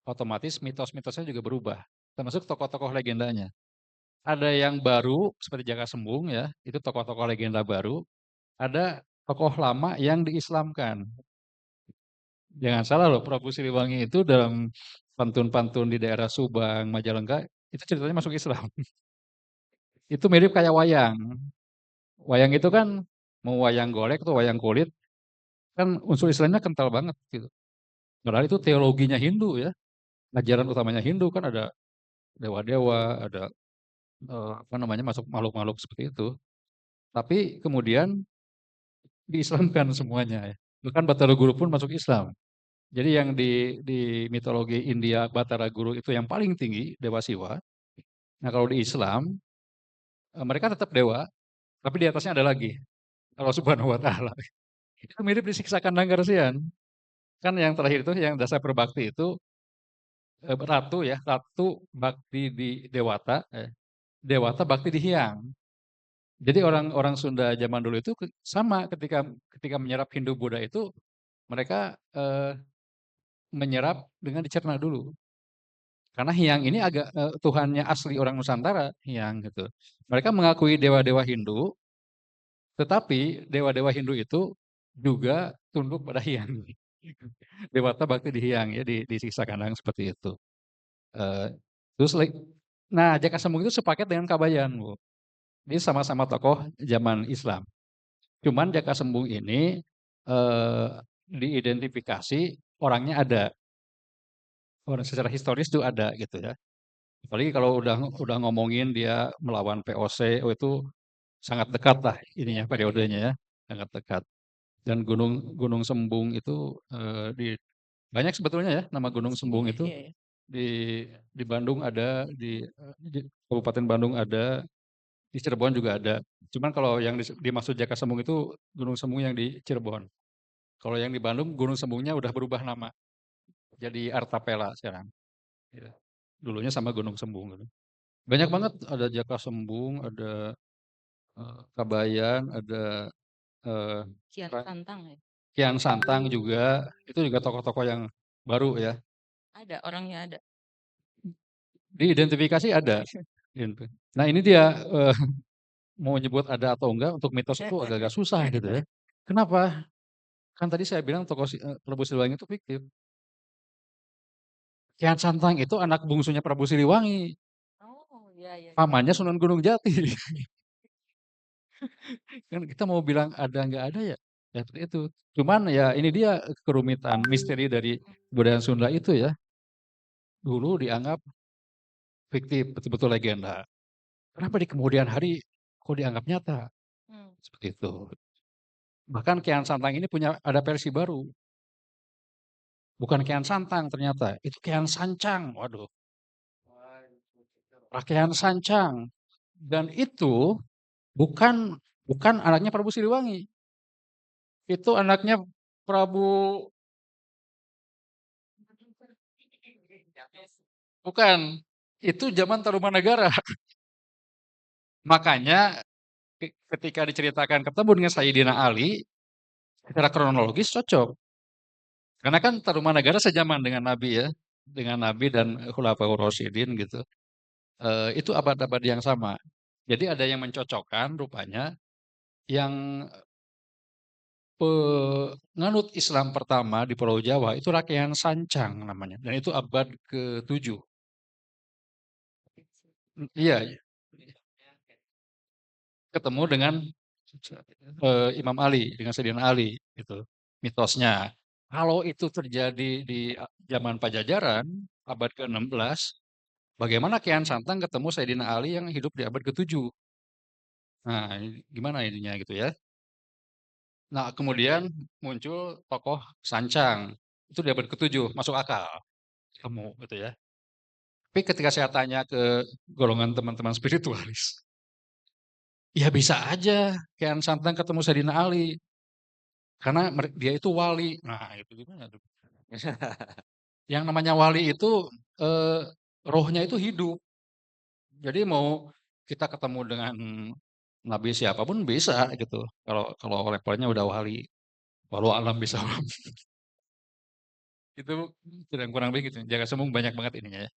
otomatis mitos-mitosnya juga berubah, termasuk tokoh-tokoh legendanya. Ada yang baru seperti Jaka Sembung ya, itu tokoh-tokoh legenda baru, ada tokoh lama yang diislamkan. Jangan salah loh, Prabu Siliwangi itu dalam pantun-pantun di daerah Subang, Majalengka, itu ceritanya masuk Islam. Itu mirip kayak wayang. Wayang itu kan mau wayang golek atau wayang kulit, kan unsur Islamnya kental banget gitu. Padahal itu teologinya Hindu ya. Ajaran utamanya Hindu kan ada dewa-dewa, ada apa namanya masuk makhluk-makhluk seperti itu. Tapi kemudian diislamkan semuanya ya. Bahkan Batara Guru pun masuk Islam. Jadi yang di mitologi India Batara Guru itu yang paling tinggi dewa Siwa. Nah kalau di Islam mereka tetap dewa, tapi di atasnya ada lagi Allah Subhanahu Wa Taala. Itu mirip di Siksa Kandang Garsian. Kan yang terakhir itu yang dasar berbakti itu ratu ya, ratu bakti di Dewata, Dewata bakti di Hyang. Jadi orang-orang Sunda zaman dulu itu sama ketika ketika menyerap Hindu Buddha itu mereka menyerap dengan dicerna dulu. Karena Hyang ini agak Tuhannya asli orang Nusantara, Hyang gitu. Mereka mengakui dewa-dewa Hindu, tetapi dewa-dewa Hindu itu juga tunduk pada Hyang. Dewata bakti di Hyang ya di Siksa Kandang seperti itu. Eh, terus nah Jaka Sembung itu sepaket dengan Kabayan, Bu. Ini sama-sama tokoh zaman Islam. Cuman Jaka Sembung ini eh, diidentifikasi orangnya ada, orang secara historis itu ada gitu ya. Apalagi kalau udah ngomongin dia melawan VOC, oh itu sangat dekat lah ininya periodenya ya, sangat dekat. Dan Gunung Gunung Sembung itu di banyak sebetulnya ya nama Gunung Sembung itu Iya, iya. di di Bandung ada, di Kabupaten Bandung ada, di Cirebon juga ada. Cuman kalau yang dimaksud Jaka Sembung itu Gunung Sembung yang di Cirebon. Kalau yang di Bandung Gunung Sembungnya udah berubah nama jadi Artapela sekarang. Gitu. Dulunya sama Gunung Sembung gitu. Banyak banget ada Jaka Sembung, ada Kabayan, ada eh, Kian Santang ya. Kian Santang juga. Itu juga tokoh-tokoh yang baru ya. Ada orangnya ada. Diidentifikasi ada. Gitu. Nah ini dia mau nyebut ada atau enggak untuk mitos itu agak-agak susah gitu ya. Kenapa? Kan tadi saya bilang tokoh Prabu Siliwangi itu fiktif. Kian Santang itu anak bungsunya Prabu Siliwangi. Oh, iya, iya, iya. Pamannya Sunan Gunung Jati. Kan kita mau bilang ada nggak ada ya, ya seperti itu. Cuman ya ini dia kerumitan misteri dari budaya Sunda itu ya. Dulu dianggap fiktif, betul-betul legenda. Kenapa di kemudian hari kok dianggap nyata? Hmm. Seperti itu. Bahkan Kian Santang ini punya ada versi baru. Bukan Kian Santang ternyata, itu Kian Sancang. Waduh, Rakyat Sancang. Dan itu bukan bukan anaknya Prabu Siliwangi. Itu anaknya Prabu bukan. Itu zaman Tarumanagara. Makanya ketika diceritakan ketemu dengan Sayyidina Ali, secara kronologis cocok. Karena kan Tarumanagara sejaman dengan Nabi ya, dengan Nabi dan Khulafaur Rasyidin gitu. Itu abad-abad yang sama. Jadi ada yang mencocokkan rupanya yang penganut Islam pertama di Pulau Jawa itu Rakyat Sancang namanya. Dan itu abad ke-7. Iya, ketemu dengan Imam Ali, dengan Sayyidina Ali gitu mitosnya. Kalau itu terjadi di zaman Pajajaran abad ke-16, bagaimana Kian Santang ketemu Sayyidina Ali yang hidup di abad ke-7? Nah, gimana ininya gitu ya. Nah, kemudian muncul tokoh Sancang. Itu di abad ke-7, masuk akal. Ketemu gitu ya. Tapi ketika saya tanya ke golongan teman-teman spiritualis, ya bisa aja Kian Santang ketemu Sayyidina Ali. Karena dia itu wali. Nah, itu gimana tuh? Yang namanya wali itu eh, rohnya itu hidup. Jadi mau kita ketemu dengan nabi siapapun bisa gitu. Kalau kalau levelnya udah wali, walau alam bisa. Itu kurang lebih gitu. Jaka Sembung banyak banget ininya ya.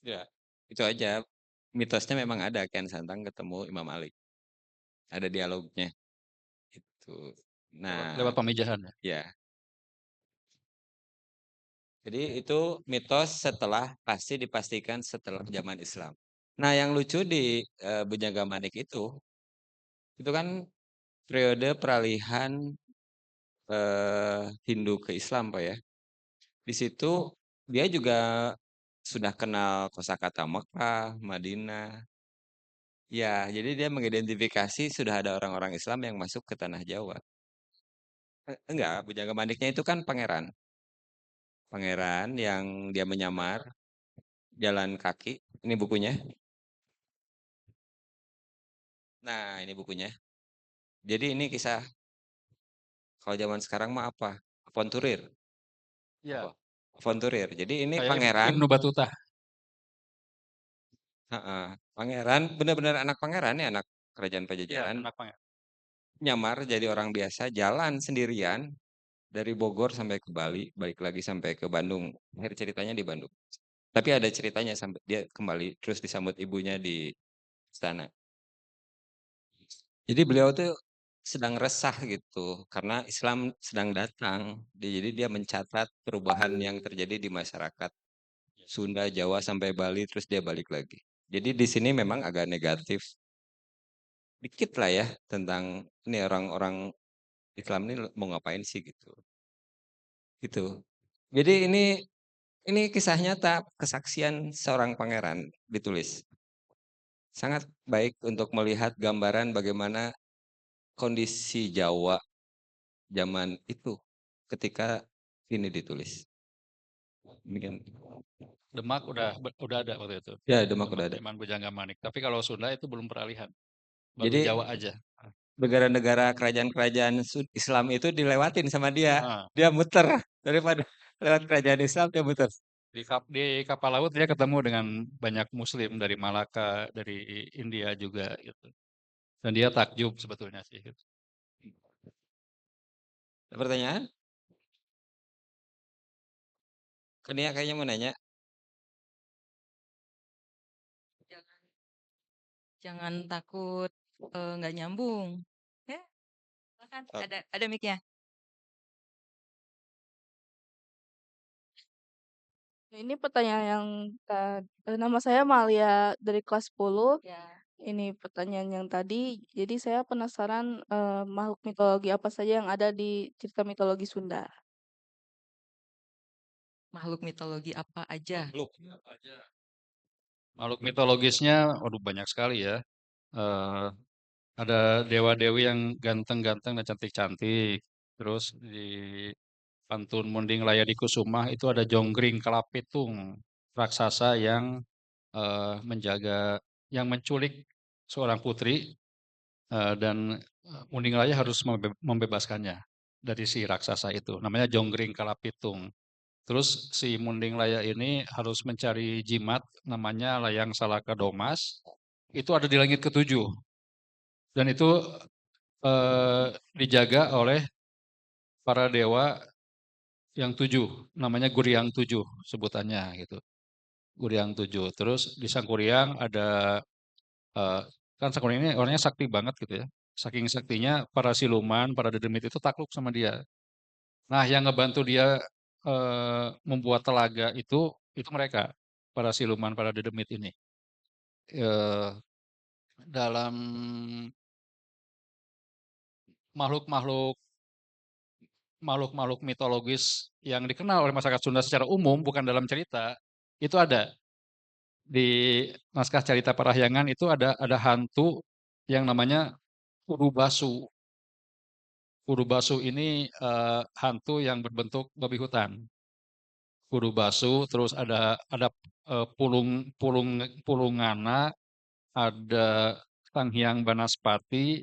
Ya, itu aja. Mitosnya memang ada Kian Santang ketemu Imam Ali. Ada dialognya. Itu. Lewat Nah, pemijahan ya. ya. Jadi itu mitos setelah pasti dipastikan setelah zaman Islam. Nah, yang lucu di Bujaga Manik itu kan periode peralihan Hindu ke Islam, Pak ya. Di situ dia juga sudah kenal kosakata Mekah, Madinah. Ya, jadi dia mengidentifikasi sudah ada orang-orang Islam yang masuk ke tanah Jawa. Enggak, Bujaga Maniknya itu kan pangeran. Pangeran yang dia menyamar jalan kaki. Ini bukunya. Nah, ini bukunya. Jadi ini kisah kalau zaman sekarang mah apa? Avanturir. Apa? Iya. Avanturir. Jadi ini Kayak pangeran, Ibnu Batuta. heeh, pangeran benar-benar anak pangeran ya, anak kerajaan Iya, Pajajaran, anak pangeran. nyamar jadi orang biasa, jalan sendirian dari Bogor sampai ke Bali, balik lagi sampai ke Bandung. Akhir ceritanya di Bandung. Tapi ada ceritanya sampai dia kembali terus disambut ibunya di istana. Jadi beliau tuh sedang resah gitu karena Islam sedang datang. Jadi dia mencatat perubahan yang terjadi di masyarakat Sunda, Jawa sampai Bali terus dia balik lagi. Jadi di sini memang agak negatif dikit lah ya tentang ini orang-orang Islam ini mau ngapain sih gitu. Gitu. Jadi ini kisah nyata kesaksian seorang pangeran ditulis. Sangat baik untuk melihat gambaran bagaimana kondisi Jawa zaman itu ketika ini ditulis. Demikian. Demak udah ada waktu itu. Ya, Demak Demak udah ada. zaman Bujangga Manik. Tapi kalau Sunda itu belum peralihan. Baru Jadi Jawa aja. negara-negara kerajaan-kerajaan Islam itu dilewatin sama dia. Nah, Dia muter daripada lewat kerajaan Islam dia muter. di kapal laut dia ketemu dengan banyak Muslim dari Malaka, dari India juga gitu. Dan dia takjub sebetulnya sih. Gitu. Ada pertanyaan? Kenia kayaknya mau nanya. Jangan jangan takut nggak nyambung. Ya, silakan. Oh, Ada mic-nya. Ini pertanyaan yang nama saya Malia dari kelas 10. Ya. Ini pertanyaan yang tadi. Jadi saya penasaran makhluk mitologi apa saja yang ada di cerita mitologi Sunda. Makhluk mitologi apa aja? makhluk. Makhluk mitologisnya, waduh banyak sekali ya. Eh, ada dewa-dewi yang ganteng-ganteng dan cantik-cantik. Terus di Pantun Munding Laya di Kusuma itu ada Jonggring Kalapitung, raksasa yang menjaga, yang menculik seorang putri dan Munding Laya harus membebaskannya dari si raksasa itu. Namanya Jonggring Kalapitung. Terus si Munding Laya ini harus mencari jimat namanya Layang Salaka Domas. Itu ada di langit ketujuh dan itu dijaga oleh para dewa yang tujuh, namanya Guryang tujuh sebutannya gitu. Guryang tujuh. Terus di Sangkuriang ada kan Sangkuriang ini orangnya sakti banget gitu ya. Saking saktinya para siluman, para dedemit itu takluk sama dia. Nah, yang ngebantu dia membuat telaga itu mereka, para siluman, para dedemit ini. Eh, dalam makhluk-makhluk makhluk-makhluk mitologis yang dikenal oleh masyarakat Sunda secara umum, bukan dalam cerita, itu ada di naskah Carita Parahyangan itu ada hantu yang namanya Urubasu. Urubasu ini hantu yang berbentuk babi hutan. Urubasu, terus ada pulung pulung pulungana, ada Sang Hyang Banaspati,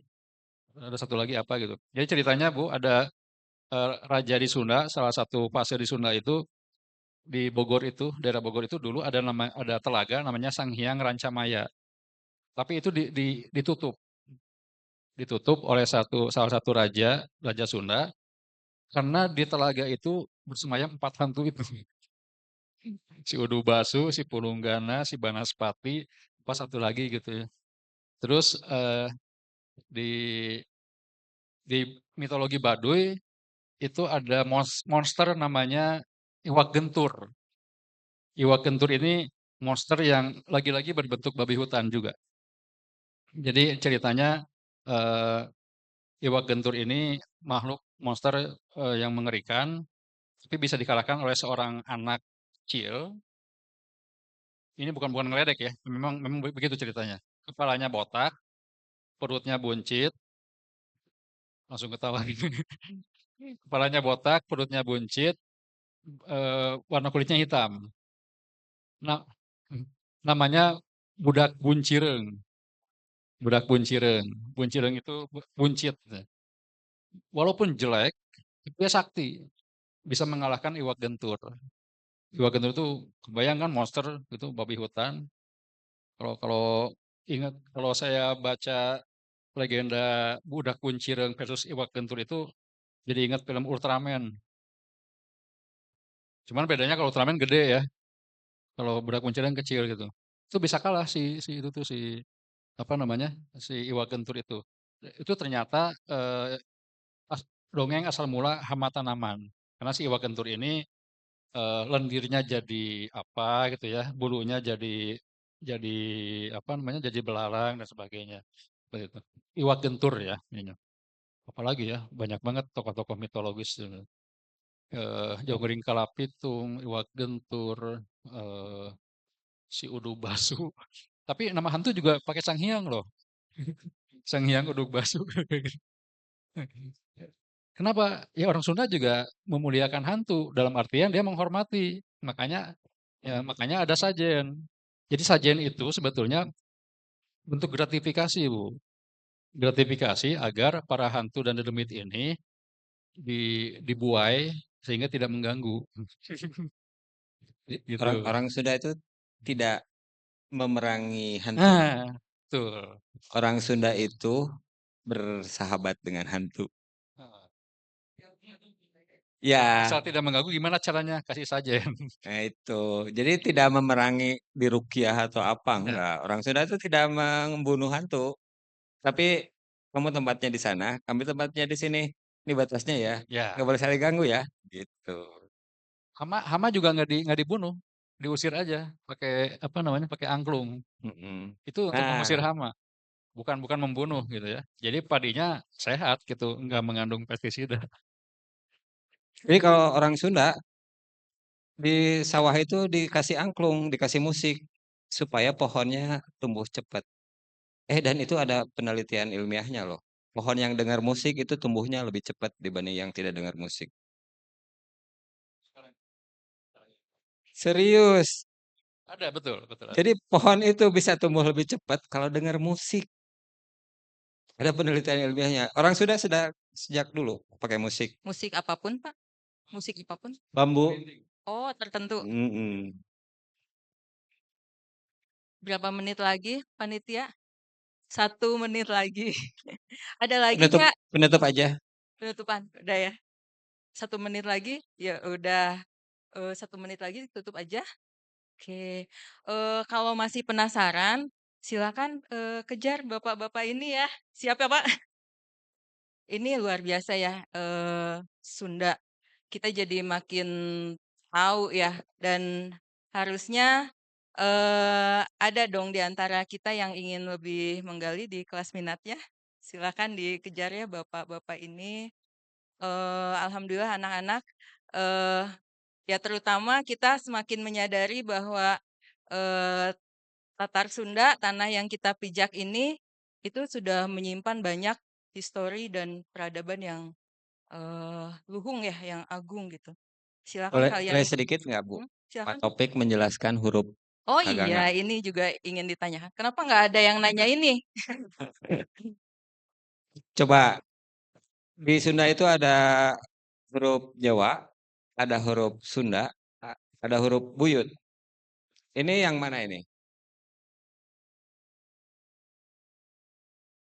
ada satu lagi apa gitu. Jadi ceritanya Bu, ada raja di Sunda, salah satu fase di Sunda itu di Bogor itu, daerah Bogor itu dulu ada telaga namanya Sang Hyang Rancamaya. Tapi itu ditutup oleh salah satu raja Sunda Karena di telaga itu bersemayam 4 hantu itu. Si Udubasu, si Pulunggana, si Banaspati, pas satu lagi gitu ya. Terus di mitologi Baduy itu ada monster namanya Iwak Gentur. Iwak Gentur ini monster yang lagi-lagi berbentuk babi hutan juga. Jadi ceritanya eh, Iwak Gentur ini makhluk monster yang mengerikan, tapi bisa dikalahkan oleh seorang anak kecil. Ini bukan bukan ngeledek ya, memang begitu ceritanya. Kepalanya botak, perutnya buncit, langsung ketawa. Kepalanya botak, perutnya buncit, warna kulitnya hitam. Nah, namanya budak buncireng. Budak buncireng. Buncireng itu buncit. Walaupun jelek, dia sakti. Bisa mengalahkan Iwak Gentur. Iwak Gentur itu kebayang kan monster itu babi hutan. Kalau kalau ingat kalau saya baca legenda Budak Buncireng versus Iwak Gentur itu jadi ingat film Ultraman. Cuman bedanya kalau Ultraman gede ya, kalau Budak Buncireng kecil gitu. Itu bisa kalah si itu tuh si apa namanya? Si Iwak Gentur itu. Itu ternyata dongeng asal mula Hama Tanaman. Karena si Iwak Gentur ini lendirnya jadi apa gitu ya, bulunya jadi apa namanya? Jadi belalang dan sebagainya. Seperti itu. Iwak Gentur ya ininya. Apalagi ya, banyak banget tokoh-tokoh mitologis. Jongering Kalapitung, Iwak Gentur, eh, si Udu Basu. Tapi nama hantu juga pakai Sanghyang loh. Sanghyang Udu Basu. Kenapa? Ya orang Sunda juga memuliakan hantu dalam artian dia menghormati. Makanya ada sajen. Jadi sajen itu sebetulnya bentuk gratifikasi, Bu. Gratifikasi agar para hantu dan dedemit ini dibuai sehingga tidak mengganggu. Gitu. Orang Sunda itu tidak memerangi hantu. Nah, betul. Orang Sunda itu bersahabat dengan hantu. Nah, Ya, asal tidak mengganggu gimana caranya? Kasih sajen. nah itu. Jadi tidak memerangi diruqyah atau apa, Ya, enggak. Orang Sunda itu tidak membunuh hantu. Tapi kamu tempatnya di sana, kami tempatnya di sini. Ini batasnya ya. Nggak ya. boleh saling ganggu ya. Gitu. Hama juga nggak dibunuh, diusir aja pakai apa namanya? Pakai angklung. Mm-mm. Itu untuk mengusir Nah, hama, bukan bukan membunuh gitu ya. Jadi padinya sehat gitu, nggak mengandung pestisida. jadi kalau orang Sunda di sawah itu dikasih angklung, dikasih musik supaya pohonnya tumbuh cepat. Dan itu ada penelitian ilmiahnya loh. Pohon yang dengar musik itu tumbuhnya lebih cepat dibanding yang tidak dengar musik. Serius. Ada betul betul ada. Jadi pohon itu bisa tumbuh lebih cepat kalau dengar musik. Ada penelitian ilmiahnya. Orang sudah sejak dulu pakai musik. Musik apapun, Pak? Musik apapun? Bambu. Oh, tertentu. Mm-mm. Berapa menit lagi, panitia? 1 menit lagi. Ada lagi Penutup nggak penutup aja. penutupan? Udah ya? 1 menit lagi? Ya udah. 1 menit lagi tutup aja. Oke. Kalau masih penasaran, silakan kejar bapak-bapak ini ya. Siap ya, Pak? Ini luar biasa ya, Sunda. Kita jadi makin tahu ya, dan harusnya ada dong di antara kita yang ingin lebih menggali di kelas minatnya. Silakan dikejar ya bapak-bapak ini. Alhamdulillah anak-anak, eh, ya terutama kita semakin menyadari bahwa eh, Tatar Sunda, tanah yang kita pijak ini, itu sudah menyimpan banyak histori dan peradaban yang luhung ya, yang agung gitu. Silakan Boleh, kalian. boleh sedikit nggak Bu? Pak Silakan. Topik menjelaskan huruf Oh iya, Kaganga. ini juga ingin ditanyakan. Kenapa nggak ada yang nanya ini? Coba di Sunda itu ada huruf Jawa, ada huruf Sunda, ada huruf Buyut. Ini yang mana ini?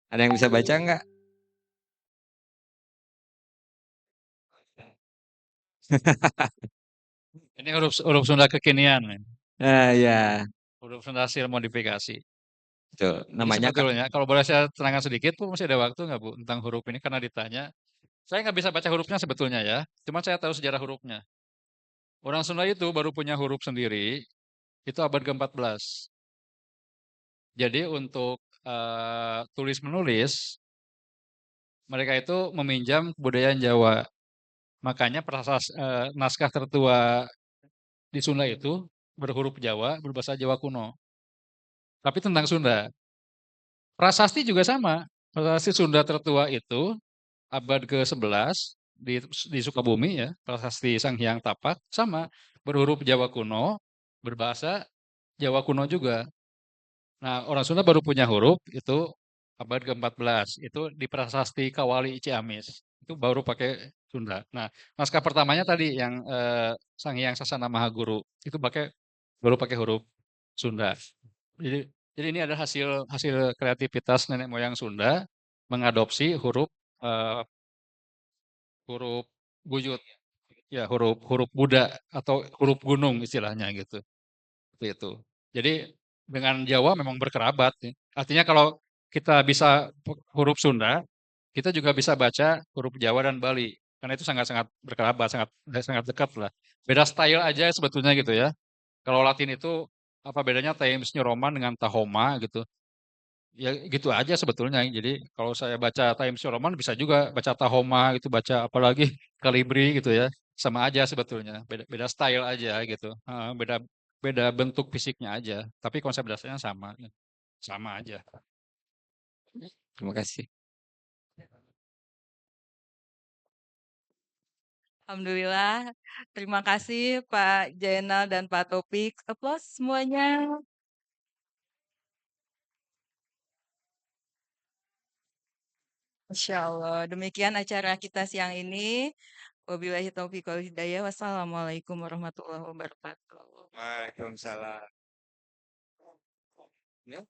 Ada yang bisa baca nggak? Ini huruf Sunda kekinian, Ya, huruf Sunda hasil modifikasi. betul. Jadi Namanya kan sebetulnya kalau boleh saya terangkan sedikit Bu, masih ada waktu nggak Bu tentang huruf ini karena ditanya. Saya nggak bisa baca hurufnya sebetulnya ya, cuma saya tahu sejarah hurufnya. Orang Sunda itu baru punya huruf sendiri, itu abad ke-14. Jadi untuk tulis-menulis, mereka itu meminjam kebudayaan Jawa. Makanya naskah tertua di Sunda itu berhuruf Jawa, berbahasa Jawa kuno. Tapi tentang Sunda. Prasasti juga sama. Prasasti Sunda tertua itu abad ke-11 di Sukabumi ya, Prasasti Sang Hyang Tapak sama berhuruf Jawa kuno, berbahasa Jawa kuno juga. Nah, orang Sunda baru punya huruf itu abad ke-14. Itu di Prasasti Kawali Ciamis. Itu baru pakai Sunda. Nah, naskah pertamanya tadi yang Sang Hyang Sasana Mahaguru itu baru pakai huruf Sunda. Jadi jadi ini ada hasil hasil kreativitas nenek moyang Sunda mengadopsi eh, huruf buyut, ya huruf huruf Buddha atau huruf gunung istilahnya gitu. Seperti itu. Jadi dengan Jawa memang berkerabat, ya. Artinya kalau kita bisa huruf Sunda, kita juga bisa baca huruf Jawa dan Bali. Karena itu sangat-sangat berkerabat, sangat sangat dekat lah. Beda style aja sebetulnya gitu ya. Kalau Latin itu apa bedanya Times New Roman dengan Tahoma gitu. Ya gitu aja sebetulnya. Jadi kalau saya baca Times New Roman bisa juga baca Tahoma gitu, baca apalagi Calibri gitu ya. Sama aja sebetulnya. Beda, beda style aja gitu. Beda beda bentuk fisiknya aja. Tapi konsep dasarnya sama. Sama aja. terima kasih. Alhamdulillah. Terima kasih Pak Jainal dan Pak Topik. Applause semuanya. Masya Allah. Demikian acara kita siang ini. Wabillahi taufiq wal hidayah. Wassalamualaikum warahmatullahi wabarakatuh. Waalaikumsalam. Ya.